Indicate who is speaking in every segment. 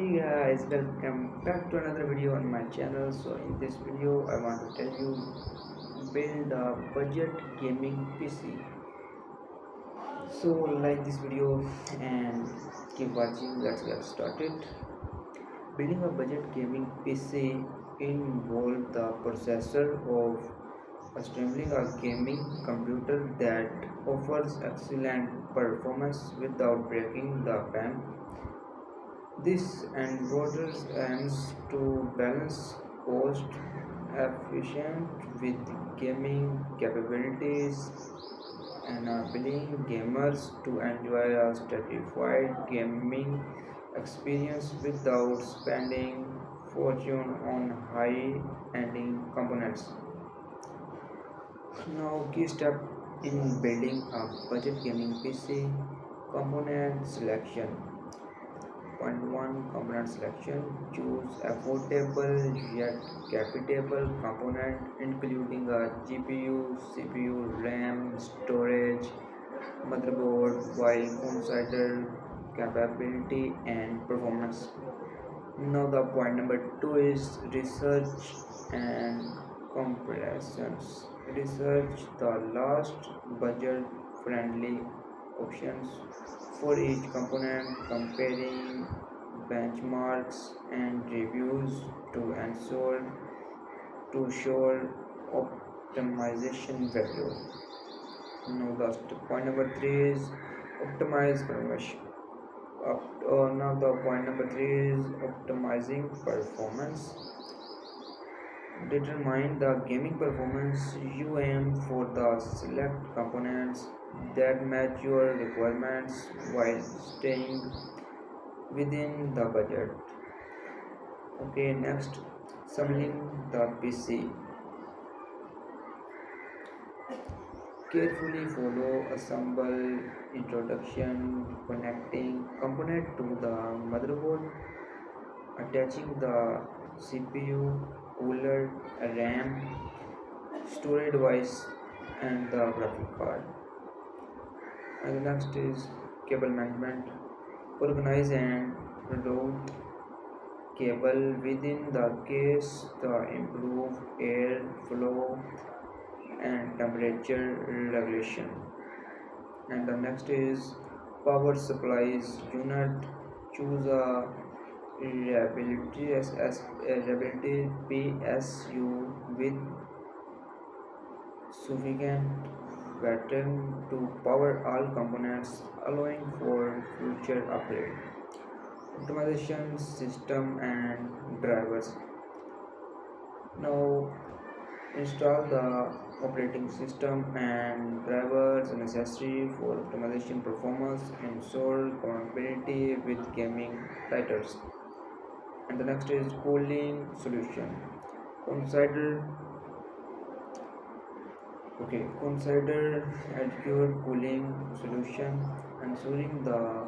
Speaker 1: Hey guys, welcome back to another video on my channel. So in this video I want to tell you build a budget gaming PC. So like this video and keep watching. Let's get started. Building a budget gaming PC involves the processor of assembling a gaming computer that offers excellent performance without breaking the bank. This endeavors aims to balance cost efficient with gaming capabilities, enabling gamers to enjoy a satisfied gaming experience without spending fortune on high-end components. Now, key step in building a budget gaming PC: component selection. Point 1, component selection. Choose affordable yet capable component including a GPU, CPU, RAM, storage, motherboard while consider capability and performance. Now the point number 2 is research and comparisons. Research the last budget friendly options for each component, comparing benchmarks and reviews to ensure to show optimization value. Now the point number 3 is optimize performance. Now the point number 3 is optimizing performance. Determine the gaming performance you aim for the select components that match your requirements while staying within the budget. Okay, next, assembling the PC. Carefully follow assemble introduction, connecting component to the motherboard, attaching the CPU, cooler, RAM, storage device, and the graphic card. And the next is cable management. Organize and route cable within the case to improve air flow and temperature regulation. And the next is power supplies unit. Choose a reliability PSU with sufficient pattern to power all components, allowing for future upgrade. Optimization system and drivers. Now install the operating system and drivers necessary for optimization performance, ensure compatibility with gaming titles. And the next is cooling solution. Consider consider adequate cooling solution, ensuring the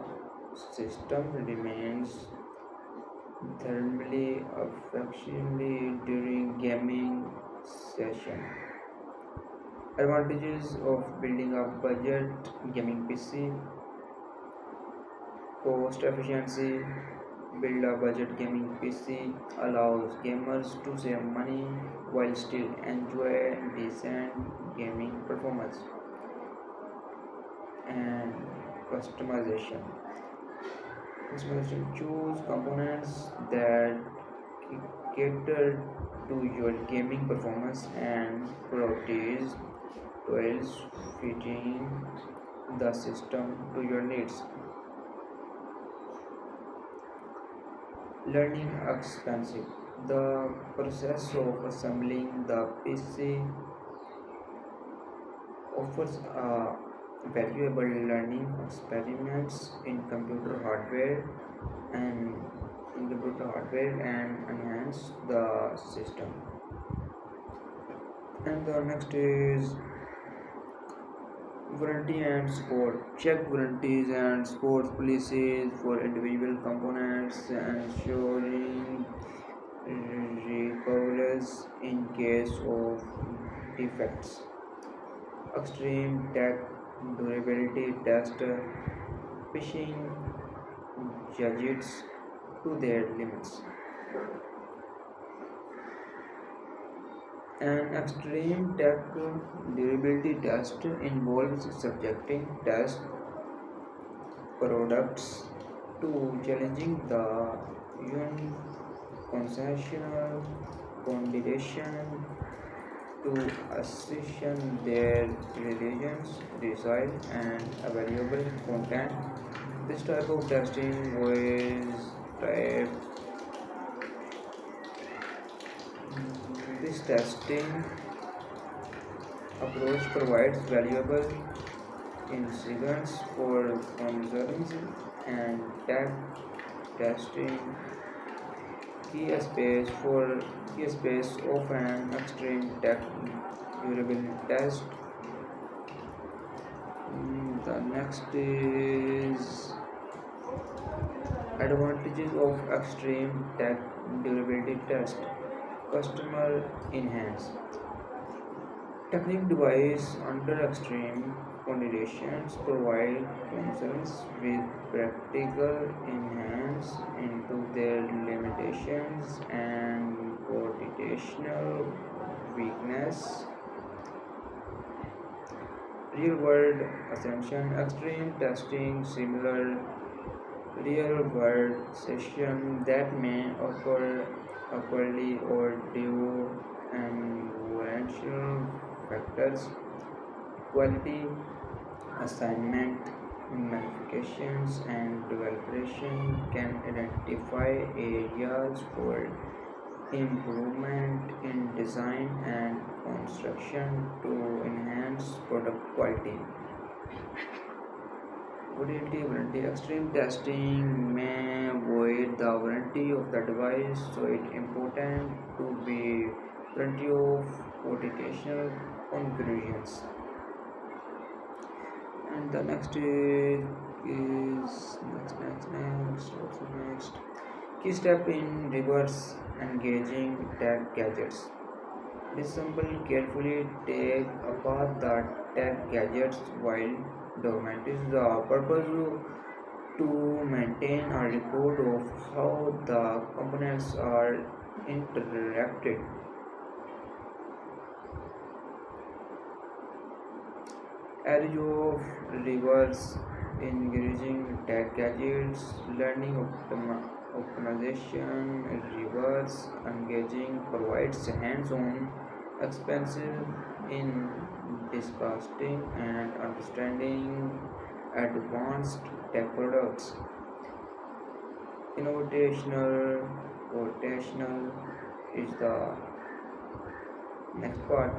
Speaker 1: system remains thermally effectively during gaming session. Advantages of building a budget gaming PC: cost efficiency. Build a budget gaming PC allows gamers to save money while still enjoy decent gaming performance. And customization. Choose components that cater to your gaming performance and priorities while fitting the system to your needs. Learning expensive. The process of assembling the PC offers valuable learning experiments in and computer hardware and enhance the system. And the next is warranty and support. Check warranties and support policies for individual components, ensuring recoveries in case of defects. Extreme tech durability test, phishing gadgets, to their limits. An extreme tech durability test involves subjecting test products to challenging the conceptual condition to ascertain their religions, design, and available content. This type of testing was type this testing approach provides valuable insights for concerns and tech testing key aspects of an extreme tech durability test. The next is advantages of extreme tech durability test. Customer enhance technique device under extreme conditions provide consumers with practical enhance into their limitations and computational weakness. Real world assumption extreme testing similar real world session that may occur awkwardly or due environmental factors, quality assignment, modifications, and development can identify areas for improvement in design and construction to enhance product quality. Warranty extreme testing may void the warranty of the device, so it's important to be plenty of computational conclusions. And the next is next. Key step in reverse engaging tech gadgets. Disassemble carefully, take apart the tech gadgets while documenting the purpose to maintain a record of how the components are interacted. Area of reverse engaging tech gadgets, learning optimization, reverse engaging provides hands-on expensive in discussing and understanding advanced tech products. Innovational, rotational is the next part.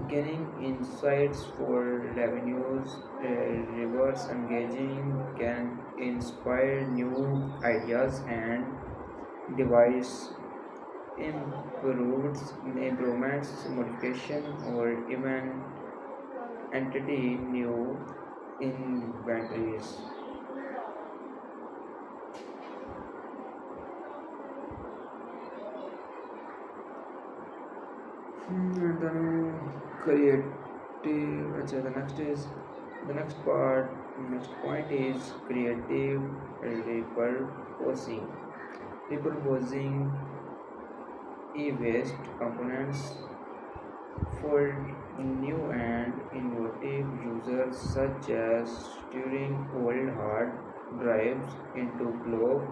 Speaker 1: Gaining insights for revenues, reverse engaging can inspire new ideas and device improvements, modification, or even entity new inventories. And then creative. The next is the next part. Next point is creative repurposing. Repurposing e-waste components for new and innovative users, such as storing old hard drives into globe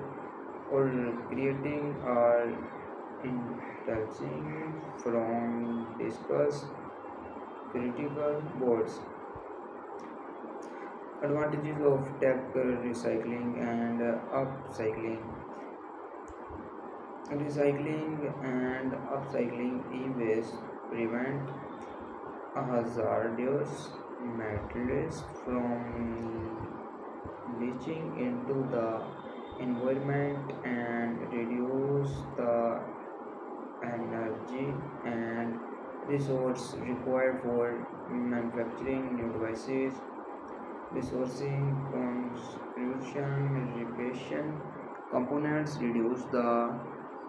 Speaker 1: or creating or intelliging from discuss critical boards. Advantages of tech recycling and upcycling. Recycling and upcycling e-waste prevent hazardous materials from leaching into the environment and reduce the energy and resource required for manufacturing new devices, resourcing conscription, reparation components reduce the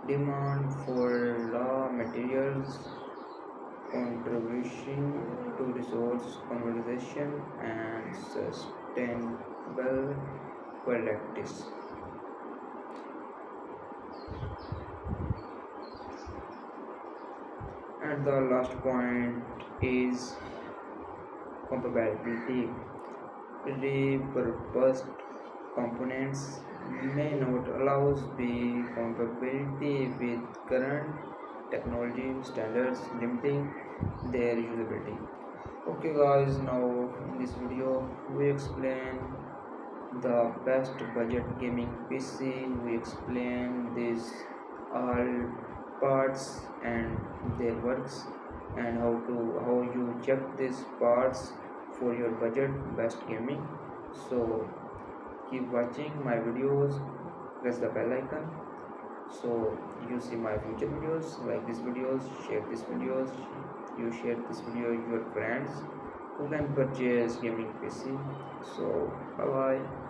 Speaker 1: demand for raw materials, contribution to resource conservation and sustainable practice. And the last point is compatibility. Repurposed components may not allow be compatibility with current technology standards, limiting their usability. Okay guys, now in this video we explain the best budget gaming PC. We explain these all parts and their works, and how you check these parts for your budget best gaming. So keep watching my videos, press the bell icon so you see my future videos. Like these videos, share these videos, you share this video with your friends who can purchase gaming PC. So bye bye.